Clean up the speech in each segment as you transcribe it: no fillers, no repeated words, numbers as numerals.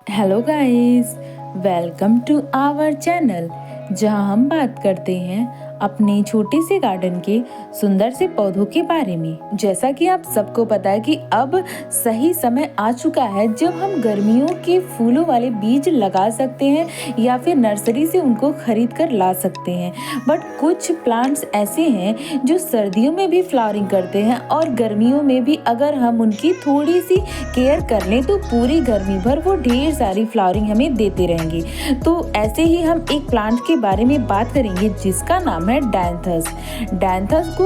Hello guys, welcome to our channel जहां हम बात करते हैं अपने छोटे से गार्डन के सुंदर से पौधों के बारे में। जैसा कि आप सबको पता है कि अब सही समय आ चुका है जब हम गर्मियों के फूलों वाले बीज लगा सकते हैं या फिर नर्सरी से उनको खरीद कर ला सकते हैं। बट कुछ प्लांट्स ऐसे हैं जो सर्दियों में भी फ्लावरिंग करते हैं और गर्मियों में भी अगर हम उनकी थोड़ी सी केयर कर लें तो पूरी गर्मी भर वो ढेर सारी फ्लावरिंग हमें देते रहेंगे। तो ऐसे ही हम एक प्लांट के बारे में बात करेंगे जिसका नाम है डैंथस। डैंथस को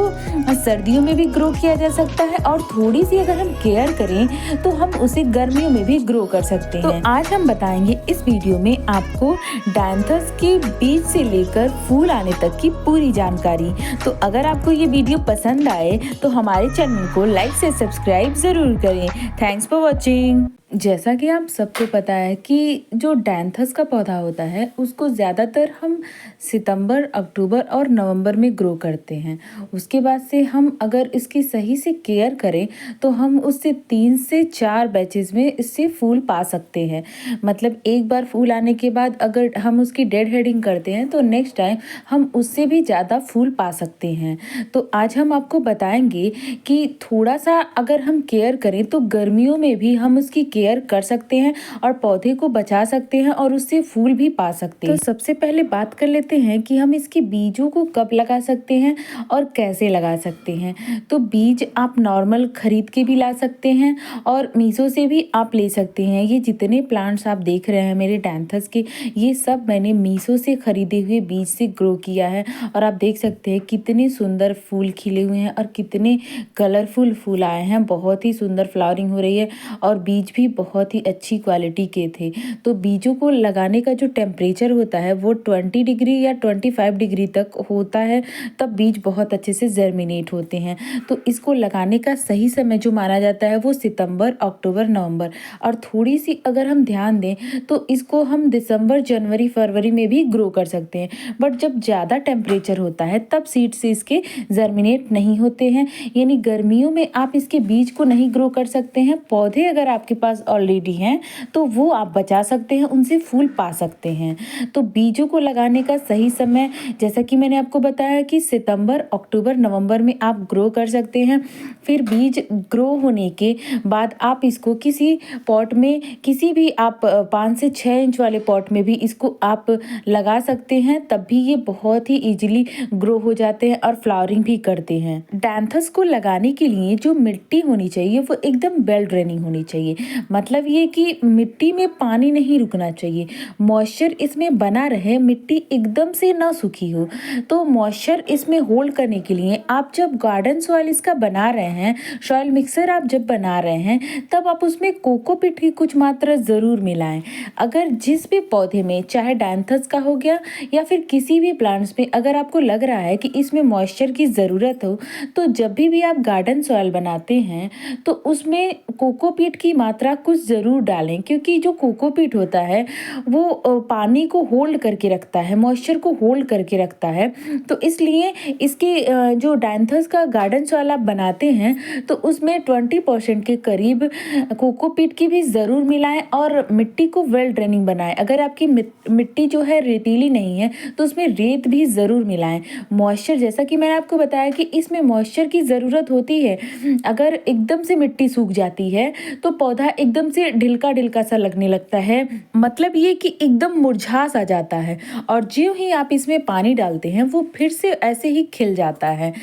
सर्दियों में भी ग्रो किया जा सकता है और थोड़ी सी अगर हम केयर करें तो हम उसे गर्मियों में भी ग्रो कर सकते हैं। तो आज हम बताएंगे इस वीडियो में आपको डैंथस के बीज से लेकर फूल आने तक की पूरी जानकारी। तो अगर आपको ये वीडियो पसंद आए तो हमारे चैनल को लाइक से सब्सक्राइब जरूर करें। Thanks for watching. जैसा कि आप सबको पता है कि जो डैंथस का पौधा होता है उसको ज़्यादातर हम सितंबर, अक्टूबर और नवंबर में ग्रो करते हैं। उसके बाद से हम अगर इसकी सही से केयर करें तो हम उससे 3 से 4 बैचेस में इससे फूल पा सकते हैं। मतलब एक बार फूल आने के बाद अगर हम उसकी डेड हेडिंग करते हैं तो नेक्स्ट टाइम हम उससे भी ज़्यादा फूल पा सकते हैं। तो आज हम आपको बताएंगे कि थोड़ा सा अगर हम केयर करें तो गर्मियों में भी हम उसकी केयर कर सकते हैं और पौधे को बचा सकते हैं और उससे फूल भी पा सकते हैं। तो सबसे पहले बात कर लेते हैं कि हम इसके बीजों को कब लगा सकते हैं और कैसे लगा सकते हैं। तो बीज आप नॉर्मल खरीद के भी ला सकते हैं और मीशो से भी आप ले सकते हैं। ये जितने प्लांट्स आप देख रहे हैं मेरे डैंथस के, ये सब मैंने मीशो से खरीदे हुए बीज से ग्रो किया है। और आप देख सकते हैं कितने सुंदर फूल खिले हुए हैं और कितने कलरफुल फूल आए हैं। बहुत ही सुंदर फ्लावरिंग हो रही है और बीज भी बहुत ही अच्छी क्वालिटी के थे। तो बीजों को लगाने का जो टेम्परेचर होता है वो 20 डिग्री या 25 डिग्री तक होता है, तब बीज बहुत अच्छे से जर्मिनेट होते हैं। तो इसको लगाने का सही समय जो माना जाता है वो सितंबर, अक्टूबर, नवंबर। और थोड़ी सी अगर हम ध्यान दें तो इसको हम दिसंबर, जनवरी, फरवरी में भी ग्रो कर सकते हैं। बट जब ज़्यादा टेम्परेचर होता है तब सीड से इसके जर्मिनेट नहीं होते हैं, यानी गर्मियों में आप इसके बीज को नहीं ग्रो कर सकते हैं। पौधे अगर आपके पास ऑलरेडी हैं तो वो आप बचा सकते हैं, उनसे फूल पा सकते हैं। तो बीजों को लगाने का सही समय जैसा कि मैंने आपको बताया कि सितंबर, अक्टूबर, नवंबर में आप ग्रो कर सकते हैं। फिर बीज ग्रो होने के बाद आप इसको किसी पॉट में, किसी भी आप 5 से 6 इंच वाले पॉट में भी इसको आप लगा सकते हैं, तब भी ये बहुत ही इजीली ग्रो हो जाते हैं और फ्लावरिंग भी करते हैं। डैंथस को लगाने के लिए जो मिट्टी होनी चाहिए वो एकदम वेल ड्रेनिंग होनी चाहिए। मतलब ये कि मिट्टी में पानी नहीं रुकना चाहिए, मॉइस्चर इसमें बना रहे, मिट्टी एकदम से ना सूखी हो। तो मॉइस्चर इसमें होल्ड करने के लिए आप जब गार्डन सॉइल इसका बना रहे हैं, सॉइल मिक्सर आप जब बना रहे हैं, तब आप उसमें कोकोपीट की कुछ मात्रा ज़रूर मिलाएं। अगर जिस भी पौधे में, चाहे डैंथस का हो गया या फिर किसी भी प्लांट्स में, अगर आपको लग रहा है कि इसमें मॉइस्चर की ज़रूरत हो तो जब भी आप गार्डन सॉइल बनाते हैं तो उसमें कोकोपीट की मात्रा कुछ ज़रूर डालें, क्योंकि जो कोकोपीट होता है वो पानी को होल्ड करके रखता है, मॉइस्चर को होल्ड करके रखता है। तो इसलिए इसके जो डैंथस का गार्डन सॉइल आप बनाते हैं तो उसमें 20% के करीब कोकोपीट की भी ज़रूर मिलाएं और मिट्टी को वेल ड्रेनिंग बनाएं। अगर आपकी मिट्टी जो है रेतीली नहीं है तो उसमें रेत भी ज़रूर मिलाएं। मॉइस्चर, जैसा कि मैंने आपको बताया कि इसमें मॉइस्चर की ज़रूरत होती है। अगर एकदम से मिट्टी सूख जाती है तो पौधा एकदम से ढिलका ढिलका सा लगने लगता है, मतलब ये कि एकदम मुरझा सा जाता है। और जो ही आप इसमें पानी डालते हैं वो फिर से ऐसे ही खिल जाता है।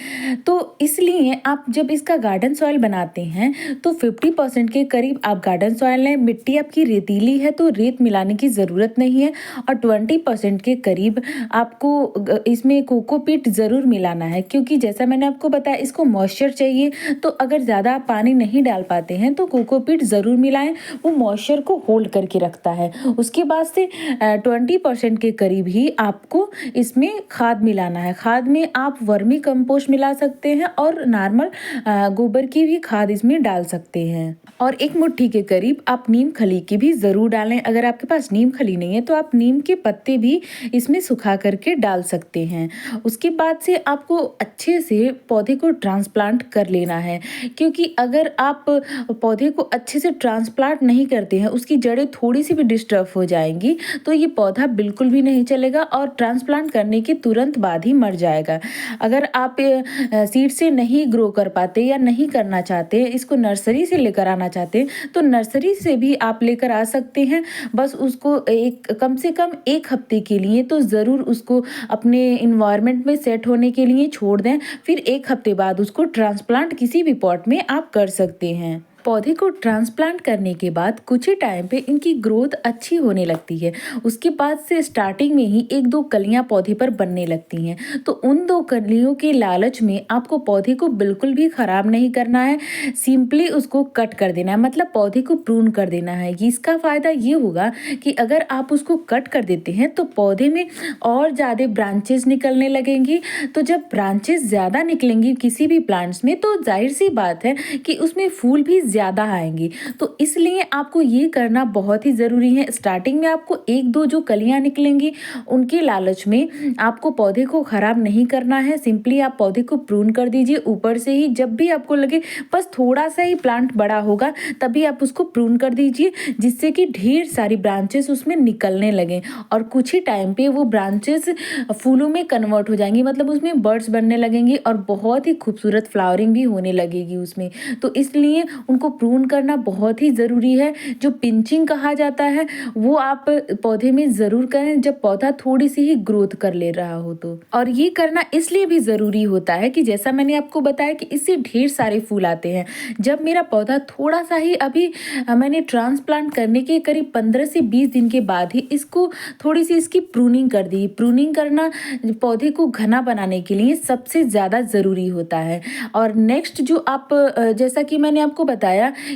तो इसलिए आप जब इसका गार्डन सॉइल बनाते हैं तो 50% के करीब आप गार्डन सॉइल लें। मिट्टी आपकी रेतीली है तो रेत मिलाने की ज़रूरत नहीं है और 20% के करीब आपको इसमें कोकोपीट ज़रूर मिलाना है, क्योंकि जैसा मैंने आपको बताया इसको मॉइस्चर चाहिए। तो अगर ज़्यादा आप पानी नहीं डाल पाते हैं तो कोकोपीट ज़रूर मिलाएं, वो मॉइस्चर को होल्ड करके रखता है। उसके बाद से 20% के करीब ही आपको इसमें खाद मिलाना है। खाद में आप वर्मी कंपोस्ट मिला सकते हैं और नॉर्मल गोबर की भी खाद इसमें डाल सकते हैं। और 1 मुट्ठी के करीब आप नीम खली की भी ज़रूर डालें। अगर आपके पास नीम खली नहीं है तो आप नीम के पत्ते भी इसमें सुखा करके डाल सकते हैं। उसके बाद से आपको अच्छे से पौधे को ट्रांसप्लांट कर लेना है, क्योंकि अगर आप पौधे को अच्छे से ट्रांस ट्रांसप्लांट नहीं करते हैं, उसकी जड़ें थोड़ी सी भी डिस्टर्ब हो जाएंगी तो ये पौधा बिल्कुल भी नहीं चलेगा और ट्रांसप्लांट करने के तुरंत बाद ही मर जाएगा। अगर आप सीड से नहीं ग्रो कर पाते या नहीं करना चाहते, इसको नर्सरी से लेकर आना चाहते हैं तो नर्सरी से भी आप लेकर आ सकते हैं। बस उसको एक कम से कम 1 हफ्ते के लिए तो ज़रूर उसको अपने इन्वायरमेंट में सेट होने के लिए छोड़ दें, फिर 1 हफ्ते बाद उसको ट्रांसप्लांट किसी भी पॉट में आप कर सकते हैं। पौधे को ट्रांसप्लांट करने के बाद कुछ ही टाइम पे इनकी ग्रोथ अच्छी होने लगती है। उसके बाद से स्टार्टिंग में ही 1-2 कलियां पौधे पर बनने लगती हैं। तो उन 2 कलियों के लालच में आपको पौधे को बिल्कुल भी ख़राब नहीं करना है, सिंपली उसको कट कर देना है, मतलब पौधे को प्रून कर देना है। इसका फ़ायदा ये होगा कि अगर आप उसको कट कर देते हैं तो पौधे में और ज़्यादा ब्रांचेस निकलने लगेंगी। तो जब ब्रांचेस ज़्यादा निकलेंगी किसी भी प्लांट्स में तो जाहिर सी बात है कि उसमें फूल भी ज़्यादा आएंगी। तो इसलिए आपको ये करना बहुत ही ज़रूरी है। स्टार्टिंग में आपको 1-2 जो कलियां निकलेंगी उनके लालच में आपको पौधे को ख़राब नहीं करना है, सिंपली आप पौधे को प्रून कर दीजिए ऊपर से ही। जब भी आपको लगे बस थोड़ा सा ही प्लांट बड़ा होगा तभी आप उसको प्रून कर दीजिए, जिससे कि ढेर सारी ब्रांचेस उसमें निकलने लगें और कुछ ही टाइम पे वो ब्रांचेस फूलों में कन्वर्ट हो जाएंगी, मतलब उसमें बर्ड्स बनने लगेंगी और बहुत ही खूबसूरत फ्लावरिंग भी होने लगेगी उसमें। तो इसलिए उनको प्रून करना बहुत ही ज़रूरी है। जो पिंचिंग कहा जाता है वो आप पौधे में ज़रूर करें जब पौधा थोड़ी सी ही ग्रोथ कर ले रहा हो तो। और ये करना इसलिए भी ज़रूरी होता है कि जैसा मैंने आपको बताया कि इससे ढेर सारे फूल आते हैं। जब मेरा पौधा थोड़ा सा ही अभी मैंने ट्रांसप्लांट करने के करीब 15 से 20 दिन के बाद ही इसको थोड़ी सी इसकी प्रूनिंग कर दी। प्रूनिंग करना पौधे को घना बनाने के लिए सबसे ज़्यादा ज़रूरी होता है। और नेक्स्ट जो आप जैसा कि मैंने आपको बताया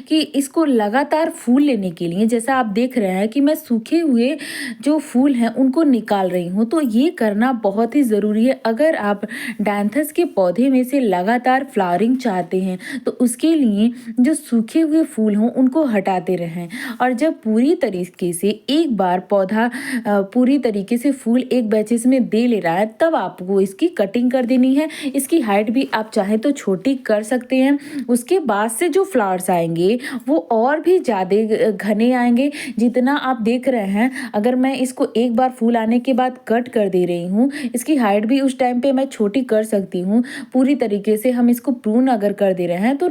कि इसको लगातार फूल लेने के लिए, जैसा आप देख रहे हैं कि मैं सूखे हुए जो फूल हैं उनको निकाल रही हूँ, तो ये करना बहुत ही ज़रूरी है। अगर आप डायंथस के पौधे में से लगातार फ्लावरिंग चाहते हैं तो उसके लिए जो सूखे हुए फूल हों उनको हटाते रहें। और जब पूरी तरीके से एक बार पौधा पूरी तरीके से फूल एक बैचेस में दे ले रहा है तब आपको इसकी कटिंग कर देनी है। इसकी हाइट भी आप चाहे तो छोटी कर सकते हैं। उसके बाद से जो फ्लावर्स आएंगे वो और भी ज़्यादा घने आएंगे। जितना आप देख रहे हैं, अगर मैं इसको एक बार फूल आने के बाद कट कर दे रही हूँ, इसकी हाइट भी उस टाइम पे मैं छोटी कर सकती हूँ। पूरी तरीके से हम इसको प्रून अगर कर दे रहे हैं तो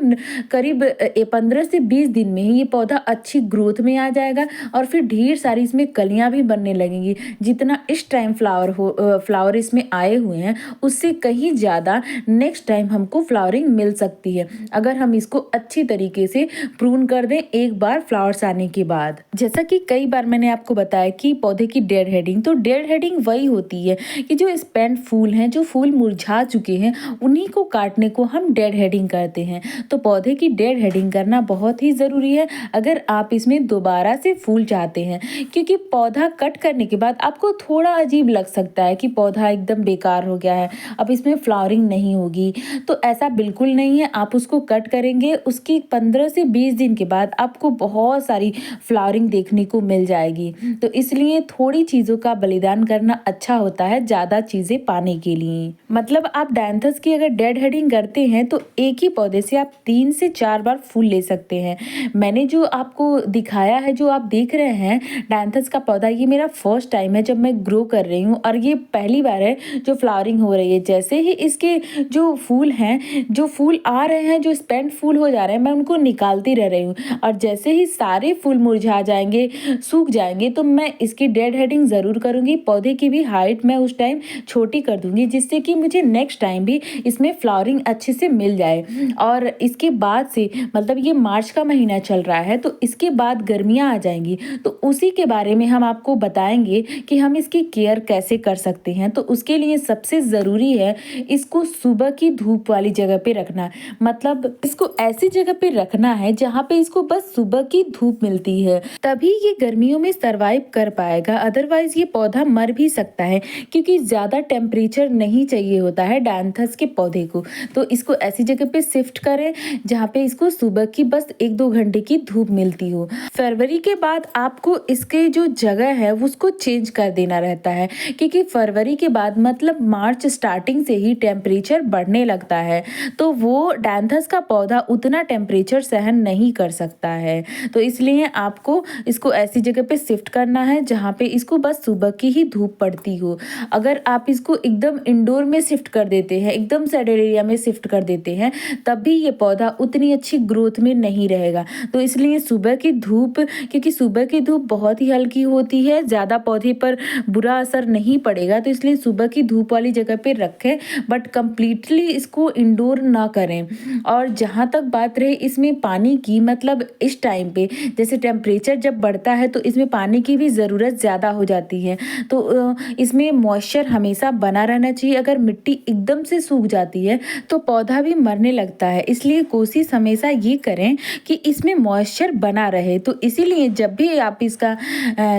करीब 15 से 20 दिन में ही ये पौधा अच्छी ग्रोथ में आ जाएगा और फिर ढेर सारी इसमें कलियां भी बनने लगेंगी। जितना इस टाइम फ्लावर इसमें आए हुए हैं उससे कहीं ज़्यादा नेक्स्ट टाइम हमको फ्लावरिंग मिल सकती है अगर हम इसको अच्छी तरीके से प्रून कर दें एक बार फ्लावर्स आने के बाद। जैसा कि कई बार मैंने आपको बताया कि पौधे की डेड हेडिंग, तो डेड हेडिंग वही होती है कि जो स्पेंट फूल हैं, जो फूल मुरझा चुके हैं, उन्हीं को काटने को हम डेड हेडिंग कहते हैं। तो पौधे की डेड हेडिंग करना बहुत ही ज़रूरी है अगर आप इसमें दोबारा से फूल चाहते हैं, क्योंकि पौधा कट करने के बाद आपको थोड़ा अजीब लग सकता है कि पौधा एकदम बेकार हो गया है, अब इसमें फ्लावरिंग नहीं होगी। तो ऐसा बिल्कुल नहीं है। आप उसको कट करेंगे, उसकी 15 से 20 दिन के बाद आपको बहुत सारी फ्लावरिंग देखने को मिल जाएगी। तो इसलिए थोड़ी चीज़ों का बलिदान करना अच्छा होता है ज़्यादा चीज़ें पाने के लिए। मतलब आप डायंथस की अगर डेड हेडिंग करते हैं तो एक ही पौधे से आप 3 से 4 बार फूल ले सकते हैं। मैंने जो आपको दिखाया है, जो आप देख रहे हैं डायंथस का पौधा, ये मेरा फर्स्ट टाइम है जब मैं ग्रो कर रही हूँ और ये पहली बार है जो फ्लावरिंग हो रही है। जैसे ही इसके जो फूल हैं, जो फूल आ रहे हैं, जो स्पेंट फूल हो जा रहे हैं, मैं उनको निकालती रह रही हूँ और जैसे ही सारे फूल मुरझा जाएंगे, सूख जाएंगे, तो मैं इसकी डेड हेडिंग ज़रूर करूँगी। पौधे की भी हाइट मैं उस टाइम छोटी कर दूँगी जिससे कि मुझे नेक्स्ट टाइम भी इसमें फ्लावरिंग अच्छे से मिल जाए। और इसके बाद से, मतलब ये मार्च का महीना चल रहा है, तो इसके बाद गर्मियाँ आ जाएंगी, तो उसी के बारे में हम आपको बताएंगे कि हम इसकी केयर कैसे कर सकते हैं। तो उसके लिए सबसे ज़रूरी है इसको सुबह की धूप वाली जगह पे रखना। मतलब इसको ऐसी जगह पे रखना है जहाँ पे इसको बस सुबह की धूप मिलती है, तभी ये गर्मियों में सरवाइव कर पाएगा। अदरवाइज ये पौधा मर भी सकता है क्योंकि ज़्यादा टेम्परेचर नहीं चाहिए होता है डायंथस के पौधे को। तो इसको ऐसी जगह पे शिफ्ट करें जहाँ पे इसको सुबह की बस 1-2 घंटे की धूप मिलती हो। फरवरी के बाद आपको इसके जो जगह है उसको चेंज कर देना रहता है, क्योंकि फरवरी के बाद मतलब मार्च स्टार्टिंग से ही टेम्परेचर बढ़ने लगता है। तो वो डायंथस का पौधा उतना टेम्परेचर मॉइस्चर सहन नहीं कर सकता है। तो इसलिए आपको इसको ऐसी जगह पे शिफ्ट करना है जहाँ पे इसको बस सुबह की ही धूप पड़ती हो। अगर आप इसको एकदम इंडोर में शिफ्ट कर देते हैं, एकदम सैडेड एरिया में शिफ्ट कर देते हैं, तब भी ये पौधा उतनी अच्छी ग्रोथ में नहीं रहेगा। तो इसलिए सुबह की धूप, क्योंकि सुबह की धूप बहुत ही हल्की होती है, ज़्यादा पौधे पर बुरा असर नहीं पड़ेगा, तो इसलिए सुबह की धूप वाली जगह पे रखें, बट कंप्लीटली इसको इंडोर ना करें। और जहाँ तक बात रही इसमें पानी की, मतलब इस टाइम पे जैसे टेम्परेचर जब बढ़ता है तो इसमें पानी की भी ज़रूरत ज़्यादा हो जाती है। तो इसमें मॉइस्चर हमेशा बना रहना चाहिए। अगर मिट्टी एकदम से सूख जाती है तो पौधा भी मरने लगता है, इसलिए कोशिश हमेशा ये करें कि इसमें मॉइस्चर बना रहे। तो इसीलिए जब भी आप इसका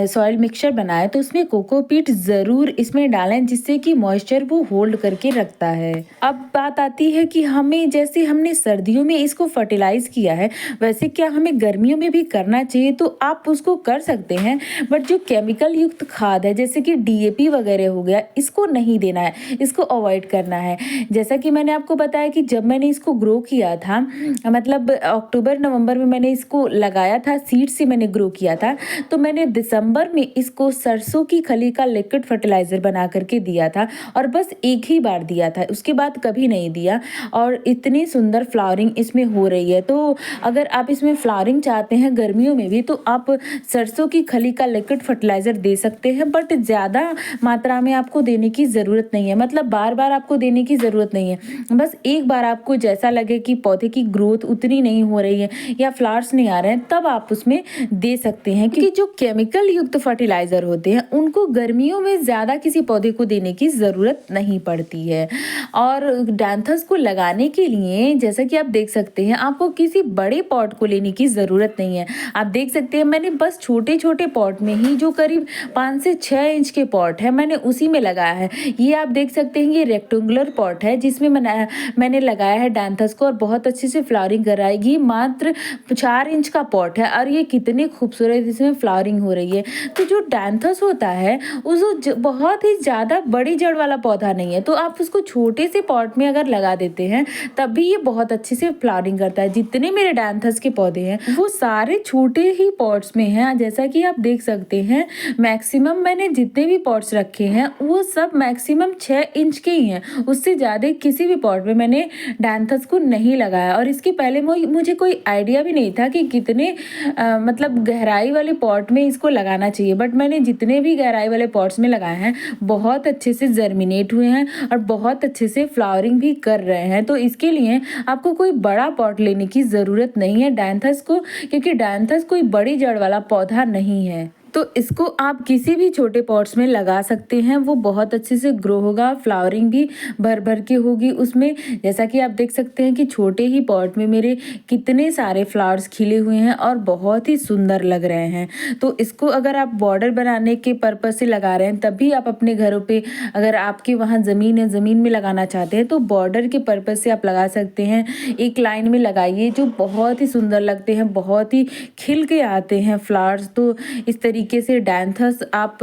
सॉइल मिक्सचर बनाएं तो उसमें कोकोपीट ज़रूर इसमें डालें, जिससे कि मॉइस्चर वो होल्ड करके रखता है। अब बात आती है कि हमें, जैसे हमने सर्दियों में इसको फर्टिलाइज किया है, वैसे क्या हमें गर्मियों में भी करना चाहिए? तो आप उसको कर सकते हैं, बट जो केमिकल युक्त खाद है जैसे कि डीएपी वगैरह हो गया, इसको नहीं देना है, इसको अवॉइड करना है। जैसा कि मैंने आपको बताया कि जब मैंने इसको ग्रो किया था, मतलब अक्टूबर नवंबर में मैंने इसको लगाया था, सीड से मैंने ग्रो किया था, तो मैंने दिसंबर में इसको सरसों की खली का लिक्विड फर्टिलाइज़र बना करके दिया था, और बस एक ही बार दिया था, उसके बाद कभी नहीं दिया। और इतनी सुंदर फ्लावरिंग इसमें हो रही है। तो अगर आप इसमें फ्लावरिंग चाहते हैं गर्मियों में भी, तो आप सरसों की खली का लिक्विड फर्टिलाइज़र दे सकते हैं, बट ज़्यादा मात्रा में आपको देने की ज़रूरत नहीं है, मतलब बार बार आपको देने की ज़रूरत नहीं है। बस एक बार आपको जैसा लगे कि पौधे की ग्रोथ उतनी नहीं हो रही है या फ्लावर्स नहीं आ रहे हैं, तब आप उसमें दे सकते हैं। क्योंकि जो केमिकल युक्त फर्टिलाइज़र होते हैं उनको गर्मियों में ज़्यादा किसी पौधे को देने की ज़रूरत नहीं पड़ती है। और डैंथस को लगाने के लिए जैसा कि आप देख सकते हैं, आपको किसी बड़े पॉट को लेने की ज़रूरत नहीं है। आप देख सकते हैं मैंने बस छोटे छोटे पॉट में ही, जो करीब 5 से 6 इंच के पॉट है, मैंने उसी में लगाया है। ये आप देख सकते हैं, ये रेक्टेंगुलर पॉट है जिसमें मैंने लगाया है डैंथस को, और बहुत अच्छे से फ्लावरिंग कर रहा है। ये मात्र 4 इंच का पॉट है और ये कितने खूबसूरत इसमें फ्लावरिंग हो रही है। तो जो डैंथस होता है उस बहुत ही ज़्यादा बड़ी जड़ वाला पौधा नहीं है, तो आप उसको छोटे से पॉट में अगर लगा देते हैं तब भी ये बहुत अच्छे से फ्लावरिंग करता है। जितने मेरे डैंथस के पौधे हैं वो सारे छोटे ही पॉट्स में हैं। जैसा कि आप देख सकते हैं, मैक्सिमम मैंने जितने भी पॉट्स रखे हैं वो सब मैक्सिमम 6 इंच के ही हैं, उससे ज़्यादा किसी भी पॉट में मैंने डैंथस को नहीं लगाया। और इसके पहले मुझे कोई आइडिया भी नहीं था कि कितने मतलब गहराई वाले पॉट में इसको लगाना चाहिए, बट मैंने जितने भी गहराई वाले पॉट्स में लगाए हैं बहुत अच्छे से जर्मिनेट हुए हैं और बहुत अच्छे से फ्लावरिंग भी कर रहे हैं। तो इसके लिए आपको कोई बड़ा पॉट लेने की ज़रूरत नहीं है डैंथस को, क्योंकि डैंथस कोई बड़ी जड़ वाला पौधा नहीं है। तो इसको आप किसी भी छोटे पॉट्स में लगा सकते हैं, वो बहुत अच्छे से ग्रो होगा, फ्लावरिंग भी भर भर के होगी उसमें। जैसा कि आप देख सकते हैं कि छोटे ही पॉट में मेरे कितने सारे फ्लावर्स खिले हुए हैं और बहुत ही सुंदर लग रहे हैं। तो इसको अगर आप बॉर्डर बनाने के पर्पज़ से लगा रहे हैं, तब भी आप अपने घरों पे, अगर आपके वहाँ ज़मीन है, ज़मीन में लगाना चाहते हैं तो बॉर्डर के पर्पज़ से आप लगा सकते हैं। एक लाइन में लगाइए, जो बहुत ही सुंदर लगते हैं, बहुत ही खिल के आते हैं फ्लावर्स। तो इस तरीके से डैंथस आप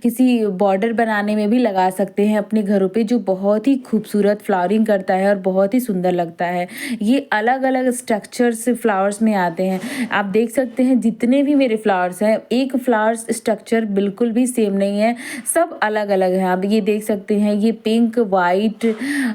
किसी बॉर्डर बनाने में भी लगा सकते हैं अपने घरों पे, जो बहुत ही खूबसूरत फ्लावरिंग करता है और बहुत ही सुंदर लगता है। ये अलग अलग स्ट्रक्चर्स फ्लावर्स में आते हैं। आप देख सकते हैं जितने भी मेरे फ्लावर्स हैं, एक फ्लावर्स स्ट्रक्चर बिल्कुल भी सेम नहीं है, सब अलग अलग हैं। आप ये देख सकते हैं, ये पिंक, वाइट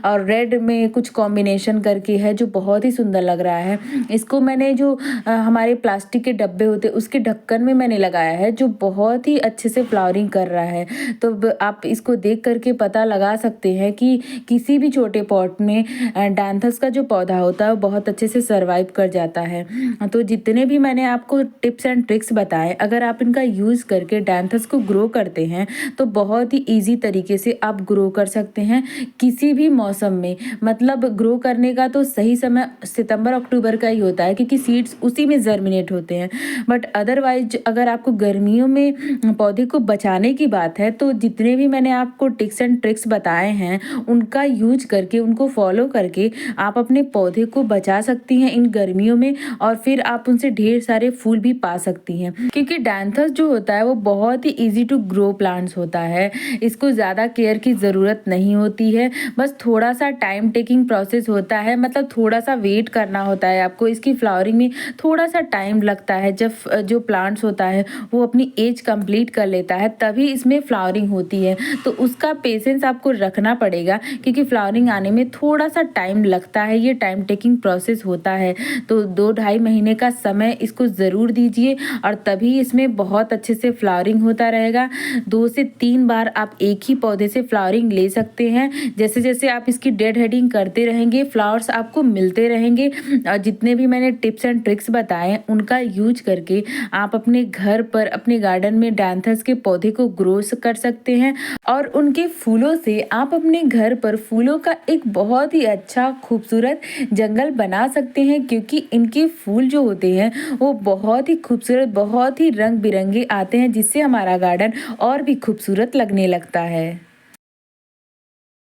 और रेड में कुछ कॉम्बिनेशन करके है, जो बहुत ही सुंदर लग रहा है। इसको मैंने जो हमारे प्लास्टिक के डब्बे होते उसके ढक्कन में मैंने लगाया है, जो बहुत ही अच्छे से फ्लावरिंग कर रहा है। तो आप इसको देख करके पता लगा सकते हैं कि किसी भी छोटे पॉट में डैंथस का जो पौधा होता है वो बहुत अच्छे से सर्वाइव कर जाता है। तो जितने भी मैंने आपको टिप्स एंड ट्रिक्स बताए, अगर आप इनका यूज़ करके डैंथस को ग्रो करते हैं तो बहुत ही ईजी तरीके से आप ग्रो कर सकते हैं किसी भी मौसम में। मतलब ग्रो करने का तो सही समय सितंबर अक्टूबर का ही होता है, क्योंकि सीड्स उसी में जर्मिनेट होते हैं। बट अदरवाइज अगर आपको गर्मियों गर्मियों में पौधे को बचाने की बात है तो जितने भी मैंने आपको टिप्स एंड ट्रिक्स बताए हैं उनका यूज करके, उनको फॉलो करके आप अपने पौधे को बचा सकती हैं इन गर्मियों में और फिर आप उनसे ढेर सारे फूल भी पा सकती हैं। क्योंकि डैंथस जो होता है वो बहुत ही ईजी टू ग्रो प्लांट्स होता है। इसको ज़्यादा केयर की ज़रूरत नहीं होती है, बस थोड़ा सा टाइम टेकिंग प्रोसेस होता है, मतलब थोड़ा सा वेट करना होता है आपको। इसकी फ्लावरिंग में थोड़ा सा टाइम लगता है। जब जो प्लांट्स होता है वो अपनी एज कंप्लीट कर लेता है तभी इसमें फ्लावरिंग होती है, तो उसका पेशेंस आपको रखना पड़ेगा क्योंकि फ्लावरिंग आने में थोड़ा सा टाइम लगता है। ये टाइम टेकिंग प्रोसेस होता है, तो 2-2.5 महीने का समय इसको ज़रूर दीजिए और तभी इसमें बहुत अच्छे से फ्लावरिंग होता रहेगा। 2 से 3 बार आप एक ही पौधे से फ्लावरिंग ले सकते हैं। जैसे जैसे आप इसकी डेड हेडिंग करते रहेंगे फ्लावर्स आपको मिलते रहेंगे। और जितने भी मैंने टिप्स एंड ट्रिक्स बताए उनका यूज करके आप अपने घर पर, अपने गार्डन में डैंथस के पौधे को ग्रो कर सकते हैं और उनके फूलों से आप अपने घर पर फूलों का एक बहुत ही अच्छा खूबसूरत जंगल बना सकते हैं। क्योंकि इनके फूल जो होते हैं वो बहुत ही खूबसूरत, बहुत ही रंग बिरंगे आते हैं जिससे हमारा गार्डन और भी खूबसूरत लगने लगता है।